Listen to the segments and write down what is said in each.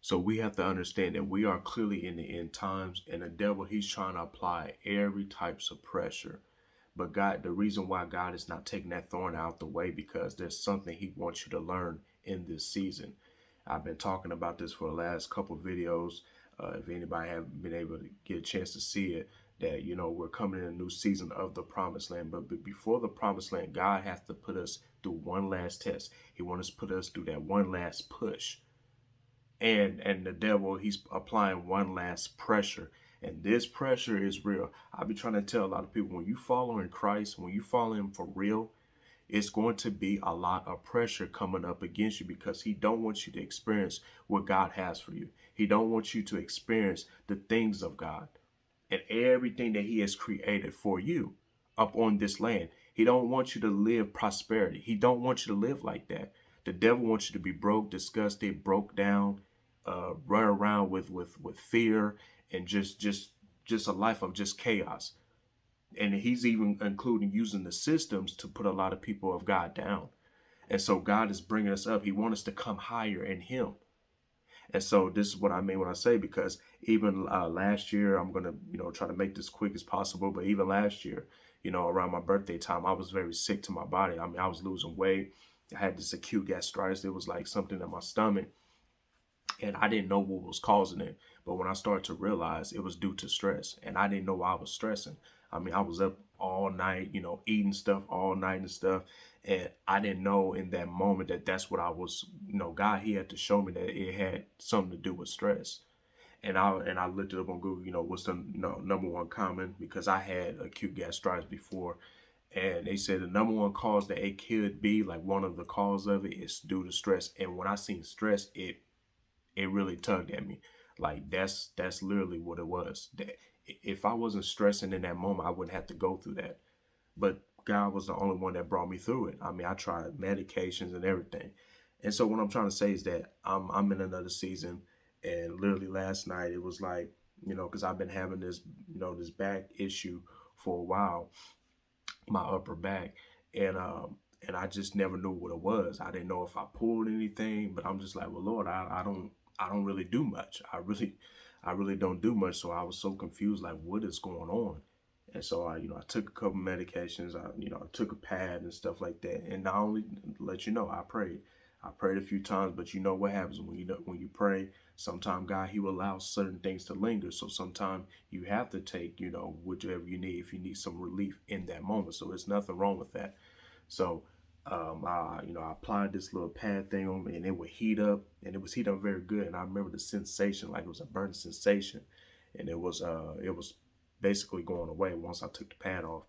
So we have to understand that we are clearly in the end times, and the devil, he's trying to apply every types of pressure. But God, the reason why God is not taking that thorn out the way, because there's something he wants you to learn in this season. I've been talking about this for the last couple of videos. If anybody haven't been able to get a chance to see it, that we're coming in a new season of the promised land. But before the promised land, God has to put us through one last test. He wants to put us through that one last push. And the devil, he's applying one last pressure. And this pressure is real. I'll be trying to tell a lot of people, when you follow in Christ, when you follow him for real, it's going to be a lot of pressure coming up against you, because he don't want you to experience what God has for you. He don't want you to experience the things of God and everything that he has created for you up on this land. He don't want you to live prosperity. He don't want you to live like that. The devil wants you to be broke, disgusted, broke down, run around with fear, and just a life of just chaos. And he's even including using the systems to put a lot of people of God down. And so God is bringing us up. He wants us to come higher in him. And so this is what I mean when I say, because even last year, I'm going to, try to make this quick as possible. But even last year, around my birthday time, I was very sick to my body. I mean, I was losing weight. I had this acute gastritis. It was like something in my stomach, and I didn't know what was causing it. But when I started to realize, it was due to stress, and I didn't know why I was stressing. I mean, I was up all night, eating stuff all night and stuff. And I didn't know in that moment that that's what I was, God, he had to show me that it had something to do with stress. And I looked it up on Google, what's the number one common, because I had acute gastritis before. And they said the number one cause that it could be, like one of the cause of it, is due to stress. And when I seen stress, it really tugged at me. Like that's literally what it was. That if I wasn't stressing in that moment, I wouldn't have to go through that. But God was the only one that brought me through it. I mean, I tried medications and everything. And so what I'm trying to say is that I'm in another season, and literally last night it was like, because I've been having this, this back issue for a while, my upper back, and I just never knew what it was. I didn't know if I pulled anything, but I'm just like, well, Lord, I don't really do much. I really don't do much. So I was so confused, like, what is going on? And so I took a couple medications. I took a pad and stuff like that. And not only to let you know, I prayed. I prayed a few times, but you know what happens when you pray. Sometimes God, he will allow certain things to linger. So sometimes you have to take whatever you need if you need some relief in that moment. So there's nothing wrong with that. So I applied this little pad thing on me, and it would heat up, and it was heat up very good. And I remember the sensation, like it was a burning sensation, and it was basically going away once I took the pad off.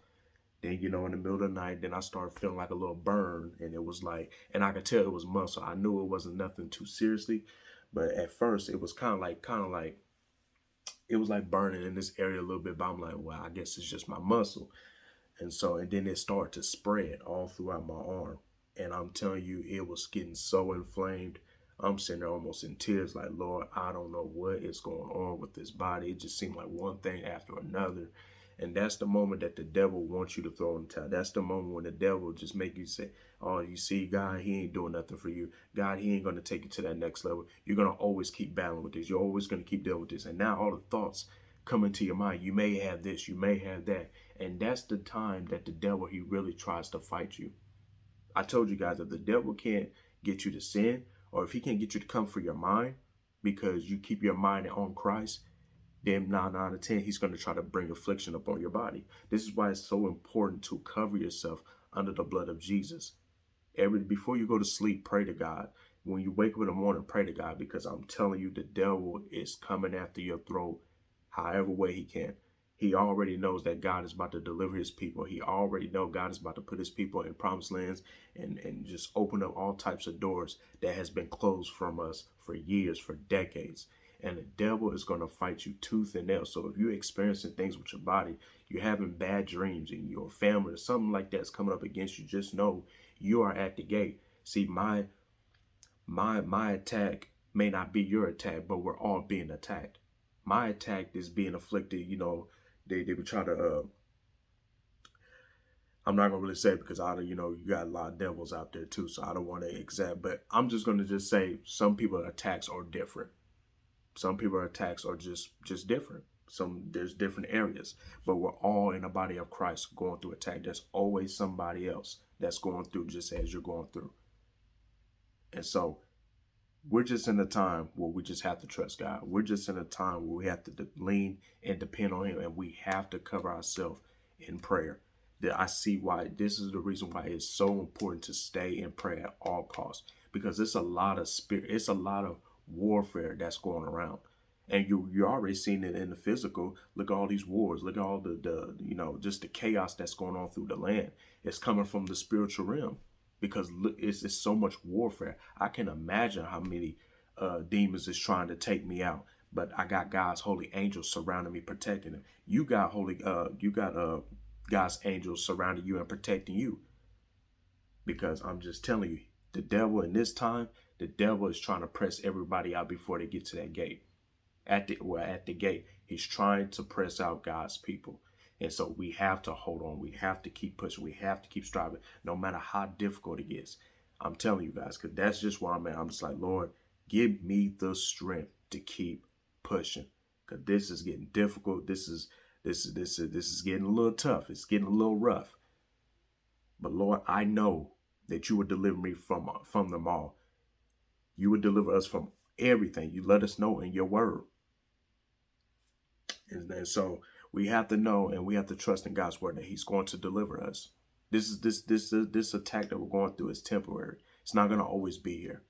Then, in the middle of the night, then I started feeling like a little burn, and it was like, and I could tell it was muscle. I knew it wasn't nothing too seriously, but at first it was kind of like it was like burning in this area a little bit. But I'm like, well, I guess it's just my muscle. And then it started to spread all throughout my arm. And I'm telling you, it was getting so inflamed. I'm sitting there almost in tears, like, Lord, I don't know what is going on with this body. It just seemed like one thing after another. And that's the moment that the devil wants you to throw in the towel. That's the moment when the devil just make you say, oh, you see, God, he ain't doing nothing for you. God, he ain't going to take you to that next level. You're going to always keep battling with this. You're always going to keep dealing with this. And now all the thoughts come into your mind. You may have this, you may have that. And that's the time that the devil, he really tries to fight you. I told you guys that the devil can't get you to sin, or if he can't get you to come for your mind because you keep your mind on Christ, then 9 out of 10, he's going to try to bring affliction upon your body. This is why it's so important to cover yourself under the blood of Jesus. Before you go to sleep, pray to God. When you wake up in the morning, pray to God, because I'm telling you, the devil is coming after your throat however way he can. He already knows that God is about to deliver his people. He already knows God is about to put his people in promised lands, and just open up all types of doors that has been closed from us for years, for decades. And the devil is going to fight you tooth and nail. So if you're experiencing things with your body, you're having bad dreams in your family, or something like that's coming up against you, just know you are at the gate. See, my attack may not be your attack, but we're all being attacked. My attack is being afflicted. They would try to. I'm not gonna really say it, because you got a lot of devils out there too, so I don't want to exact. But I'm just gonna just say some people's attacks are different. Some people attacks are just different. There's different areas, but we're all in the body of Christ going through attack. There's always somebody else that's going through just as you're going through. And so we're just in a time where we just have to trust God. We're just in a time where we have to lean and depend on him, and we have to cover ourselves in prayer. That I see why this is the reason why it's so important to stay in prayer at all costs, because it's a lot of it's a lot of warfare that's going around. And you're already seeing it in the physical. Look at all these wars. Look at all the just the chaos that's going on through the land. It's coming from the spiritual realm, because it's so much warfare. I can imagine how many demons is trying to take me out, but I got God's holy angels surrounding me, protecting them. You got God's angels surrounding you and protecting you, because I'm just telling you, the devil in this time, the devil is trying to press everybody out before they get to that gate. At the gate, he's trying to press out God's people. And so we have to hold on. We have to keep pushing. We have to keep striving, no matter how difficult it gets. I'm telling you guys, because that's just where I'm at. I'm just like, Lord, give me the strength to keep pushing, because this is getting difficult. This is getting a little tough. It's getting a little rough. But Lord, I know that you would deliver me from them all. You would deliver us from everything. You let us know in your word. And so we have to know, and we have to trust in God's word that he's going to deliver us. This attack that we're going through is temporary. It's not going to always be here.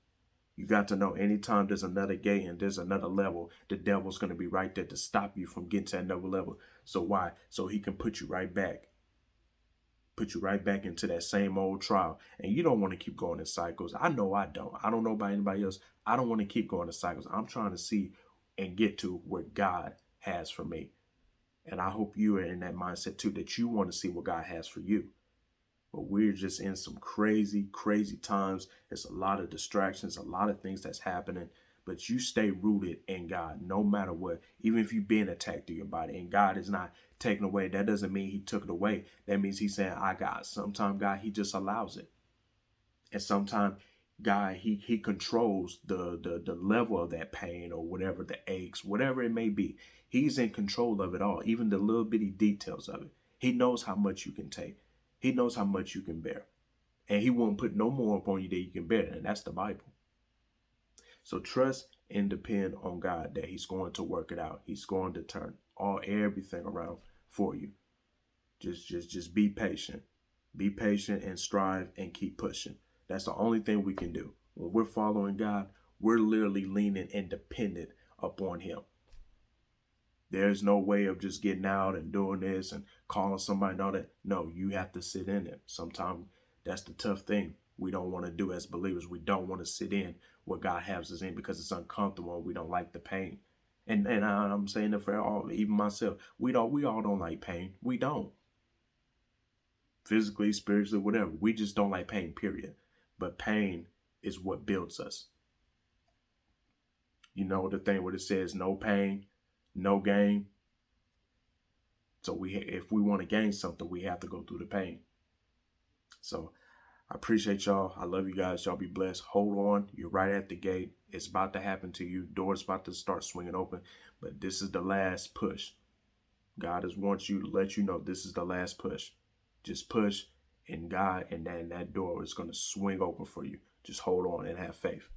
You got to know, anytime there's another gate and there's another level, the devil's going to be right there to stop you from getting to another level. So why? So he can put you right back into that same old trial. And you don't want to keep going in cycles. I know I don't. I don't know about anybody else. I don't want to keep going in cycles. I'm trying to see and get to where God has for me. And I hope you are in that mindset too, that you want to see what God has for you. But we're just in some crazy, crazy times. There's a lot of distractions, a lot of things that's happening. But you stay rooted in God no matter what. Even if you're being attacked through your body and God is not taken away, that doesn't mean he took it away. That means he's saying, I got. Sometimes God, he just allows it. And sometimes God, he controls the level of that pain or whatever, the aches, whatever it may be. He's in control of it all, even the little bitty details of it. He knows how much you can take. He knows how much you can bear. And he won't put no more upon you than you can bear. And that's the Bible. So trust and depend on God that he's going to work it out. He's going to turn everything around for you. Just be patient. Be patient and strive and keep pushing. That's the only thing we can do. When we're following God, we're literally leaning and dependent upon him. There's no way of just getting out and doing this and calling somebody and all that. No, you have to sit in it. Sometimes that's the tough thing we don't want to do as believers. We don't want to sit in what God has us in because it's uncomfortable and we don't like the pain. And I'm saying it for all, even myself. We all don't like pain. We don't. Physically, spiritually, whatever. We just don't like pain, period. But pain is what builds us. You know the thing where it says no pain, no gain. So if we want to gain something, we have to go through the pain. So I appreciate y'all. I love you guys. Y'all be blessed. Hold on. You're right at the gate. It's about to happen to you. Doors about to start swinging open. But this is the last push. God wants you to let you know this is the last push. Just push, and God, and then that door is going to swing open for you. Just hold on and have faith.